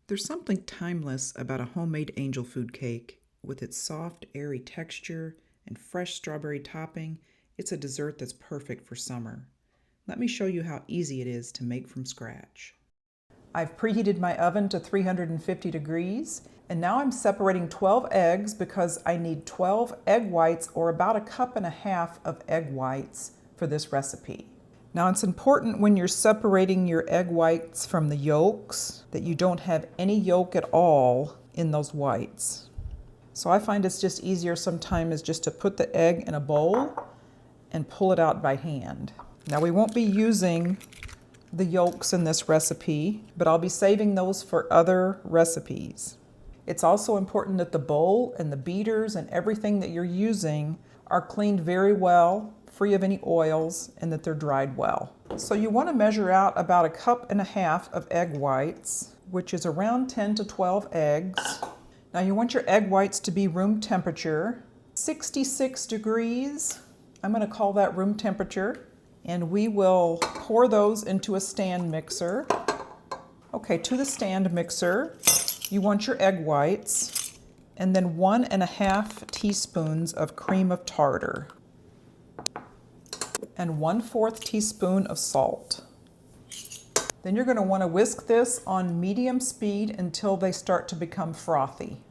There's something timeless about a homemade angel food cake. With its soft, airy texture and fresh strawberry topping, it's a dessert that's perfect for summer. Let me show you how easy it is to make from scratch. I've preheated my oven to 350 degrees, and now I'm separating 12 eggs because I need 12 egg whites, or about 1.5 cups of egg whites for this recipe. Now it's important when you're separating your egg whites from the yolks that you don't have any yolk at all in those whites. So I find it's just easier sometimes just to put the egg in a bowl and pull it out by hand. Now we won't be using the yolks in this recipe, but I'll be saving those for other recipes. It's also important that the bowl and the beaters and everything that you're using are cleaned very well, free of any oils, and that they're dried well. So you want to measure out about 1.5 cups of egg whites, which is around 10 to 12 eggs. Now you want your egg whites to be room temperature, 66 degrees. I'm going to call that room temperature, and we will pour those into a stand mixer. Okay, to the stand mixer, you want your egg whites, and then 1.5 teaspoons of cream of tartar, and 1/4 teaspoon of salt. Then you're going to want to whisk this on medium speed until they start to become frothy.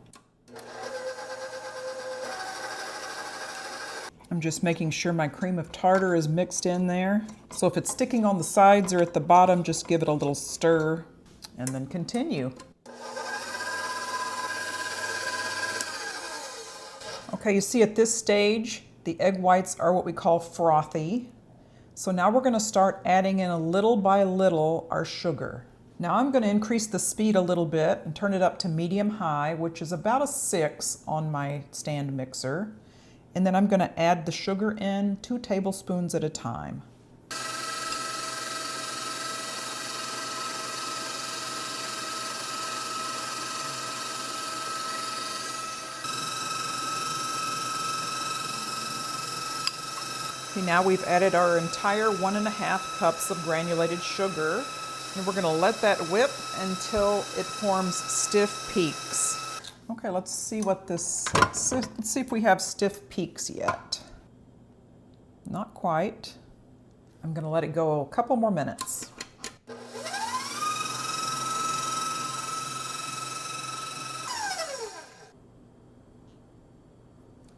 I'm just making sure my cream of tartar is mixed in there. So if it's sticking on the sides or at the bottom, just give it a little stir and then continue. Okay, you see at this stage, the egg whites are what we call frothy. So now we're going to start adding in little by little our sugar. Now I'm going to increase the speed a little bit and turn it up to medium-high, which is about a 6 on my stand mixer. And then I'm going to add the sugar in 2 tablespoons at a time. Okay, now we've added our entire 1.5 cups of granulated sugar, and we're going to let that whip until it forms stiff peaks. Okay, let's see if we have stiff peaks yet. Not quite. I'm going to let it go a couple more minutes.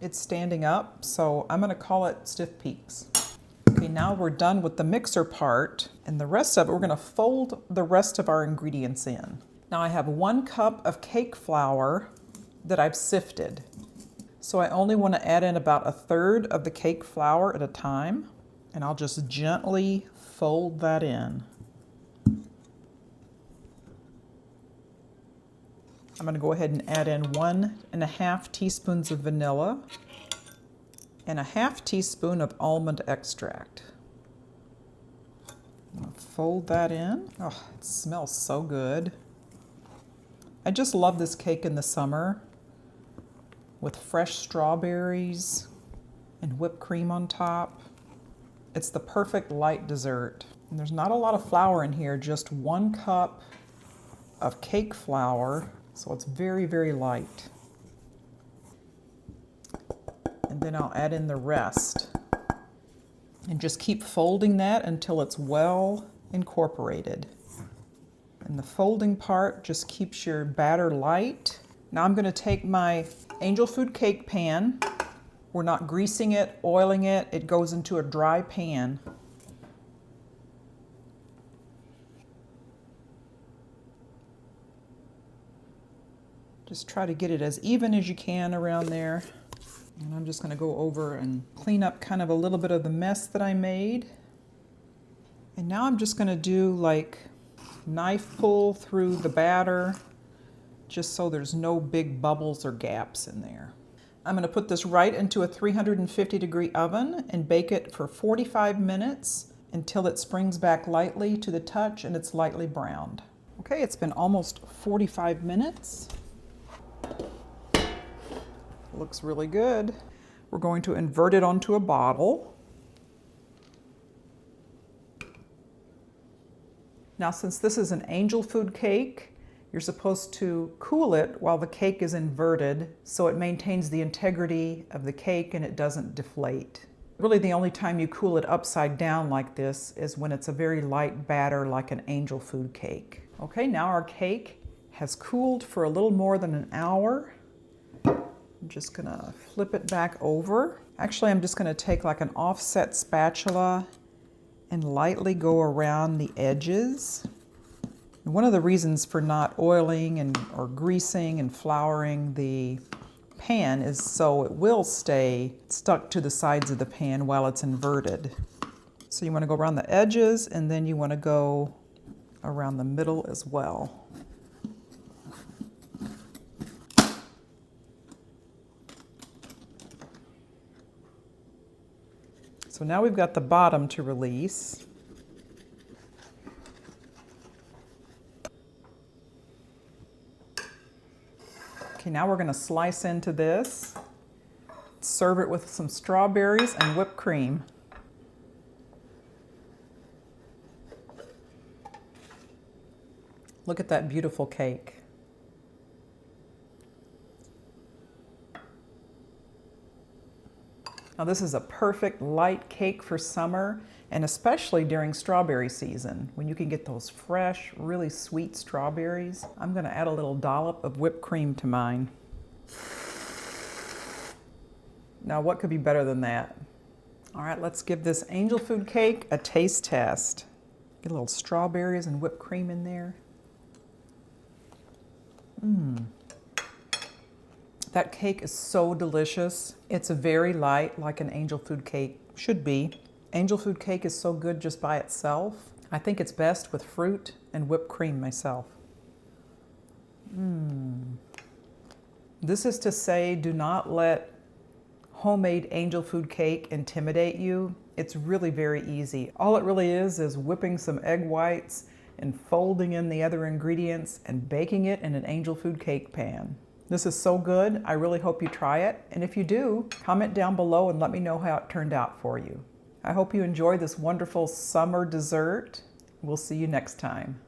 It's standing up, so I'm going to call it stiff peaks. Okay, now we're done with the mixer part, and the rest of it, we're going to fold the rest of our ingredients in. Now I have 1 cup of cake flour that I've sifted. So I only want to add in about 1/3 of the cake flour at a time, and I'll just gently fold that in. I'm going to go ahead and add in 1.5 teaspoons of vanilla and 1/2 teaspoon of almond extract. I'm going to fold that in. Oh, it smells so good. I just love this cake in the summer with fresh strawberries and whipped cream on top. It's the perfect light dessert. And there's not a lot of flour in here, just 1 cup of cake flour. So it's very, very light. And then I'll add in the rest. And just keep folding that until it's well incorporated. And the folding part just keeps your batter light. Now I'm going to take my angel food cake pan. We're not greasing it, oiling it. It goes into a dry pan. Just try to get it as even as you can around there. And I'm just going to go over and clean up kind of a little bit of the mess that I made. And now I'm just going to do like knife pull through the batter, just so there's no big bubbles or gaps in there. I'm going to put this right into a 350-degree oven and bake it for 45 minutes until it springs back lightly to the touch and it's lightly browned. Okay, it's been almost 45 minutes. Looks really good. We're going to invert it onto a bottle. Now, since this is an angel food cake, You're supposed to cool it while the cake is inverted so it maintains the integrity of the cake and it doesn't deflate. Really, the only time you cool it upside down like this is when it's a very light batter like an angel food cake. Okay, now our cake has cooled for a little more than an hour. I'm just gonna flip it back over. Actually, I'm just gonna take like an offset spatula and lightly go around the edges. And one of the reasons for not oiling or greasing and flouring the pan is so it will stay stuck to the sides of the pan while it's inverted. So you want to go around the edges and then you want to go around the middle as well. So now we've got the bottom to release. Okay, now we're going to slice into this. Serve it with some strawberries and whipped cream. Look at that beautiful cake. Now this is a perfect light cake for summer, and especially during strawberry season when you can get those fresh, really sweet strawberries. I'm going to add a little dollop of whipped cream to mine. Now what could be better than that? All right, let's give this angel food cake a taste test. Get a little strawberries and whipped cream in there. That cake is so delicious. It's very light, like an angel food cake should be. Angel food cake is so good just by itself. I think it's best with fruit and whipped cream myself. This is to say, do not let homemade angel food cake intimidate you. It's really very easy. All it really is whipping some egg whites and folding in the other ingredients and baking it in an angel food cake pan. This is so good. I really hope you try it. And if you do, comment down below and let me know how it turned out for you. I hope you enjoy this wonderful summer dessert. We'll see you next time.